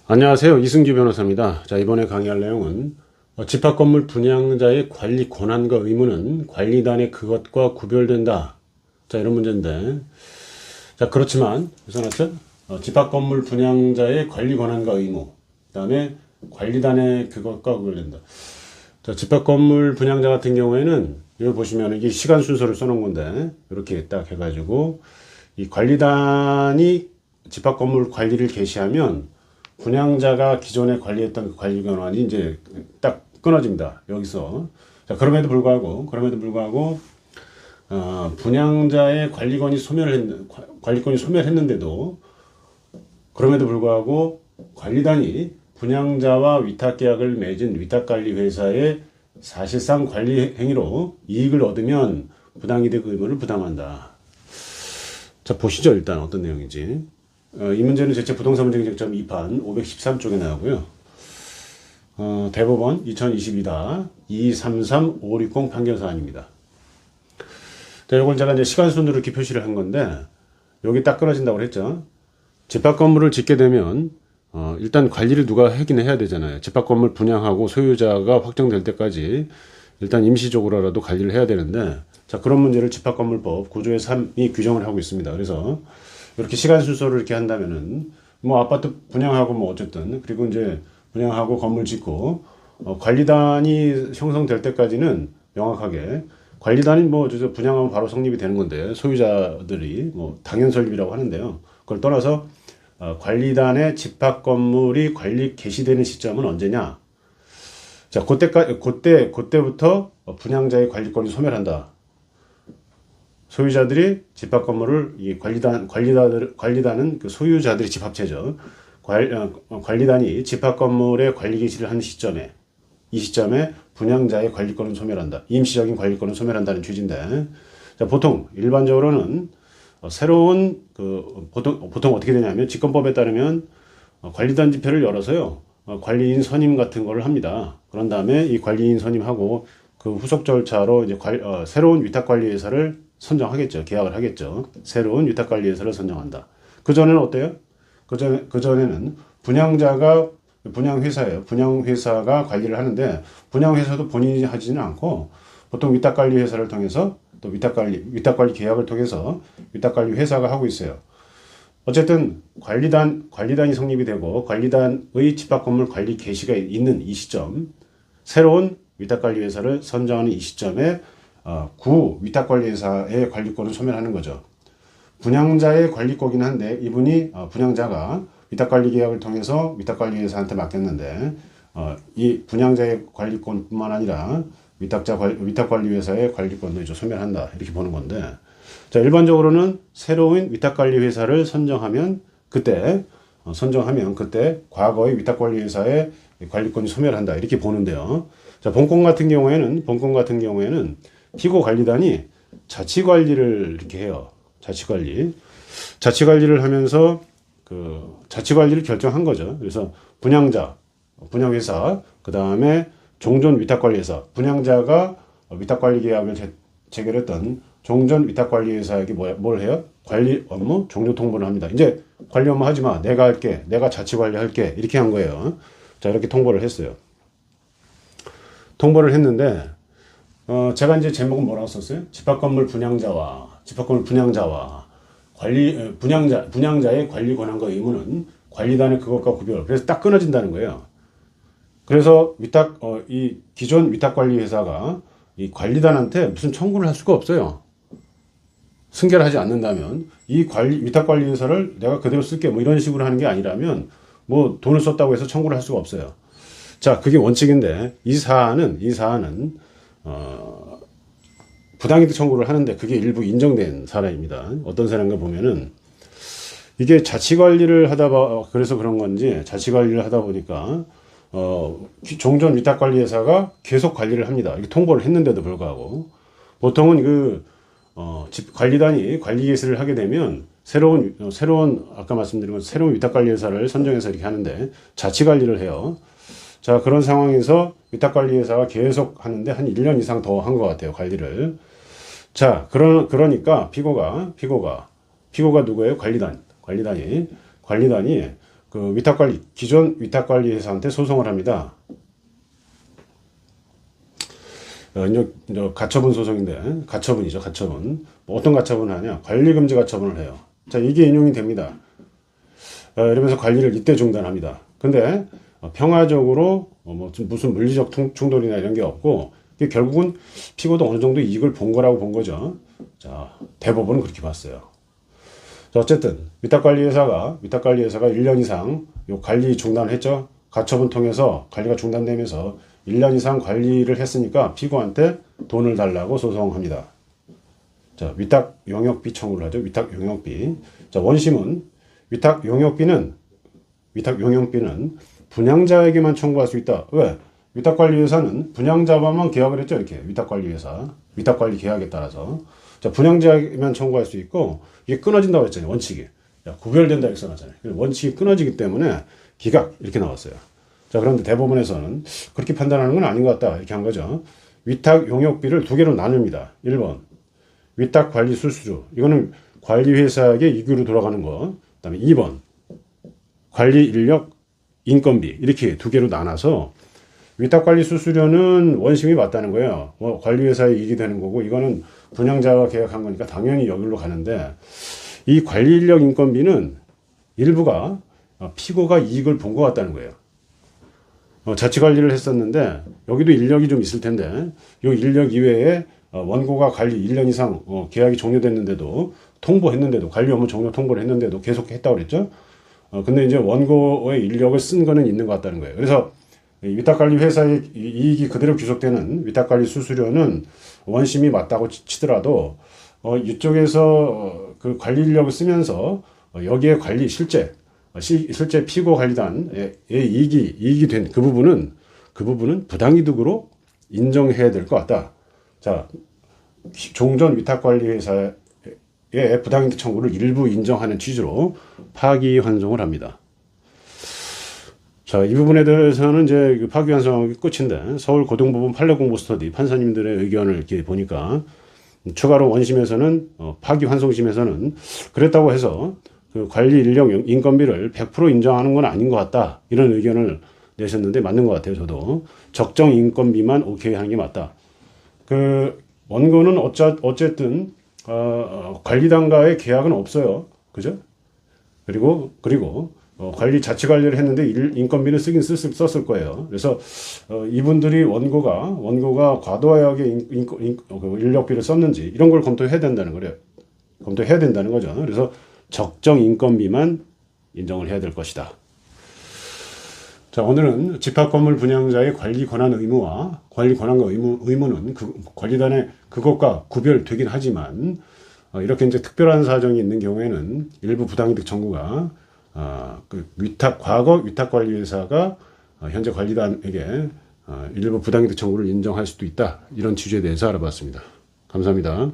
안녕하세요. 이승규 변호사입니다. 자, 이번에 강의할 내용은 집합건물 분양자의 관리 권한과 의무는 관리단의 그것과 구별된다. 자, 이런 문제인데, 자, 그렇지만 써놨죠? 집합건물 분양자의 관리 권한과 의무, 그 다음에 관리단의 그것과 구별된다. 자, 집합건물 분양자 같은 경우에는 여기 보시면 이게 시간 순서를 써놓은 건데, 이렇게 딱 해가지고 이 관리단이 집합건물 관리를 개시하면 분양자가 기존에 관리했던 그 관리 권한이 이제 딱 끊어집니다. 여기서. 자, 그럼에도 불구하고, 분양자의 관리권이 소멸했는데도, 그럼에도 불구하고, 관리단이 분양자와 위탁계약을 맺은 위탁관리회사의 사실상 관리 행위로 이익을 얻으면 부당이득 의무를 부담한다. 자, 보시죠. 일단 어떤 내용인지. 이 문제는 제체 부동산 문제 경쟁점 2판 513쪽에 나오고요. 대법원 2022다 233560 판결사안입니다. 자, 요건 제가 이제 시간 순으로 이렇게 표시를 한 건데, 여기 딱 끊어진다고 했죠. 집합 건물을 짓게 되면, 일단 관리를 누가 하긴 해야 되잖아요. 집합 건물 분양하고 소유자가 확정될 때까지 일단 임시적으로라도 관리를 해야 되는데, 자, 그런 문제를 집합건물법 9조의 3이 규정을 하고 있습니다. 그래서 이렇게 시간 순서를 이렇게 한다면은 뭐 아파트 분양하고 뭐 어쨌든 그리고 이제 분양하고 건물 짓고 관리단이 형성될 때까지는 명확하게 관리단이 뭐 분양하면 바로 성립이 되는 건데 소유자들이 뭐 당연 설립이라고 하는데요. 그걸 떠나서 관리단의 집합 건물이 관리 개시되는 시점은 언제냐? 자, 그때부터 분양자의 관리권이 소멸한다. 소유자들이 집합 건물을 이 관리단은 그 소유자들의 집합체죠. 관리단이 집합 건물의 관리 개시를 한 시점에 이 시점에 분양자의 관리권을 소멸한다. 임시적인 관리권을 소멸한다는 취지인데, 자, 보통 일반적으로는 새로운 보통 어떻게 되냐면 직권법에 따르면 관리단 집회를 열어서요. 관리인 선임 같은 거를 합니다. 그런 다음에 이 관리인 선임하고 그 후속 절차로 이제 새로운 위탁관리회사를 선정하겠죠. 계약을 하겠죠. 새로운 위탁관리회사를 선정한다. 그전에는 어때요? 그전에는 분양자가 분양회사예요. 분양회사가 관리를 하는데 분양회사도 본인이 하지는 않고 보통 위탁관리회사를 통해서 또 위탁관리 계약을 통해서 위탁관리회사가 하고 있어요. 어쨌든 관리단이 성립이 되고 관리단의 집합건물 관리 개시가 있는 이 시점, 새로운 위탁관리회사를 선정하는 이 시점에 구 위탁관리회사의 관리권을 소멸하는 거죠. 분양자의 관리권이긴 한데 이분이 분양자가 위탁관리 계약을 통해서 위탁관리회사한테 맡겼는데 이 분양자의 관리권뿐만 아니라 위탁관리회사의 관리권도 이제 소멸한다 이렇게 보는 건데, 자, 일반적으로는 새로운 위탁관리회사를 선정하면 그때 과거의 위탁관리회사의 관리권이 소멸한다 이렇게 보는데요. 자, 본건 같은 경우에는 피고 관리단이 자치관리를 이렇게 해요. 자치관리를 하면서 자치관리를 결정한 거죠. 그래서 분양회사, 그 다음에 종전 위탁관리회사, 분양자가 위탁관리 계약을 체결했던 종전 위탁관리회사에게 뭘 해요? 관리 업무 종료 통보를 합니다. 이제 관리 업무 하지 마. 내가 할게. 내가 자치관리 할게. 이렇게 한 거예요. 자, 이렇게 통보를 했어요. 통보를 했는데, 제가 이제 제목은 뭐라고 썼어요? 집합건물 분양자와 분양자의 관리 권한과 의무는 관리단의 그것과 구별. 그래서 딱 끊어진다는 거예요. 그래서 이 기존 위탁관리회사가 이 관리단한테 무슨 청구를 할 수가 없어요. 승계를 하지 않는다면 이 위탁관리회사를 내가 그대로 쓸게 뭐 이런 식으로 하는 게 아니라면 뭐 돈을 썼다고 해서 청구를 할 수가 없어요. 자, 그게 원칙인데 이 사안은 부당이득 청구를 하는데 그게 일부 인정된 사례입니다. 어떤 사례인가 보면은 이게 그래서 그런 건지 자치관리를 하다 보니까 종전 위탁관리회사가 계속 관리를 합니다. 이게 통보를 했는데도 불구하고 보통은 관리단이 관리 개시를 하게 되면 새로운 아까 말씀드린 것 새로운 위탁관리회사를 선정해서 이렇게 하는데 자치관리를 해요. 자, 그런 상황에서 위탁관리회사가 계속 하는데 한 1년 이상 더 한 것 같아요, 관리를. 자, 그러니까 피고가 누구예요? 관리단이 그 위탁관리 기존 위탁관리회사한테 소송을 합니다. 이제 가처분 소송인데 가처분이죠. 가처분. 뭐 어떤 가처분을 하냐? 관리금지 가처분을 해요. 자, 이게 인용이 됩니다. 이러면서 관리를 이때 중단합니다. 근데 평화적으로 뭐 무슨 물리적 충돌이나 이런 게 없고 이게 결국은 피고도 어느 정도 이익을 본 거라고 본 거죠. 자, 대법원은 그렇게 봤어요. 자, 어쨌든 위탁관리회사가 1년 이상 요 관리 중단을 했죠. 가처분 통해서 관리가 중단되면서 1년 이상 관리를 했으니까 피고한테 돈을 달라고 소송합니다. 자, 위탁 용역비 청구를 하죠. 위탁 용역비. 자, 원심은 위탁 용역비는 분양자에게만 청구할 수 있다. 왜? 위탁관리회사는 분양자와만 계약을 했죠. 이렇게 위탁관리회사 위탁관리 계약에 따라서 자, 분양자에게만 청구할 수 있고 이게 끊어진다고 했잖아요. 원칙이. 야, 구별된다 이렇게 써놨잖아요. 원칙이 끊어지기 때문에 기각 이렇게 나왔어요. 자, 그런데 대법원에서는 그렇게 판단하는 건 아닌 것 같다 이렇게 한 거죠. 위탁 용역비를 두 개로 나눕니다. 1번 위탁 관리 수수료 이거는 관리회사에게 이규로 돌아가는 거. 그다음에 2번 관리 인력 인건비 이렇게 두 개로 나눠서 위탁관리 수수료는 원심이 맞다는 거예요. 관리회사에 이익이 되는 거고 이거는 분양자와 계약한 거니까 당연히 여기로 가는데 이 관리 인력 인건비는 일부가 피고가 이익을 본 것 같다는 거예요. 자치관리를 했었는데 여기도 인력이 좀 있을 텐데 이 인력 이외에 원고가 관리 1년 이상 계약이 종료됐는데도 통보했는데도 관리 업무 종료 통보를 했는데도 계속 했다고 그랬죠. 근데 이제 원고의 인력을 쓴 거는 있는 것 같다는 거예요. 그래서 위탁관리 회사의 이익이 그대로 귀속되는 위탁관리 수수료는 원심이 맞다고 치더라도 이쪽에서 그 관리 인력을 쓰면서 여기에 관리 실제 피고 관리단의 이익이 된 그 부분은 부당이득으로 인정해야 될 것 같다. 자, 종전 위탁관리회사의 부당이득 청구를 일부 인정하는 취지로 파기환송을 합니다. 자, 이 부분에 대해서는 이제 파기환송이 끝인데 서울고등법원 판례공부 스터디 판사님들의 의견을 이렇게 보니까 추가로 원심에서는 파기환송심에서는 그랬다고 해서 그 관리 인력 인건비를 100% 인정하는 건 아닌 것 같다 이런 의견을 내셨는데 맞는 것 같아요. 저도 적정 인건비만 오케이 하는 게 맞다. 그 원고는 어쨌든 관리단과의 계약은 없어요. 그죠? 그리고 자치 관리를 했는데 인건비는 썼을 거예요. 그래서 이분들이 원고가 과도하게 인력비를 썼는지 이런 걸 검토해야 된다는 거죠. 그래서 적정 인건비만 인정을 해야 될 것이다. 자, 오늘은 집합건물 분양자의 관리 권한 의무와 관리 권한과 의무는 관리단의 그것과 구별되긴 하지만 이렇게 이제 특별한 사정이 있는 경우에는 일부 부당이득 청구가 과거 위탁관리회사가 현재 관리단에게 일부 부당이득 청구를 인정할 수도 있다. 이런 취지에 대해서 알아봤습니다. 감사합니다.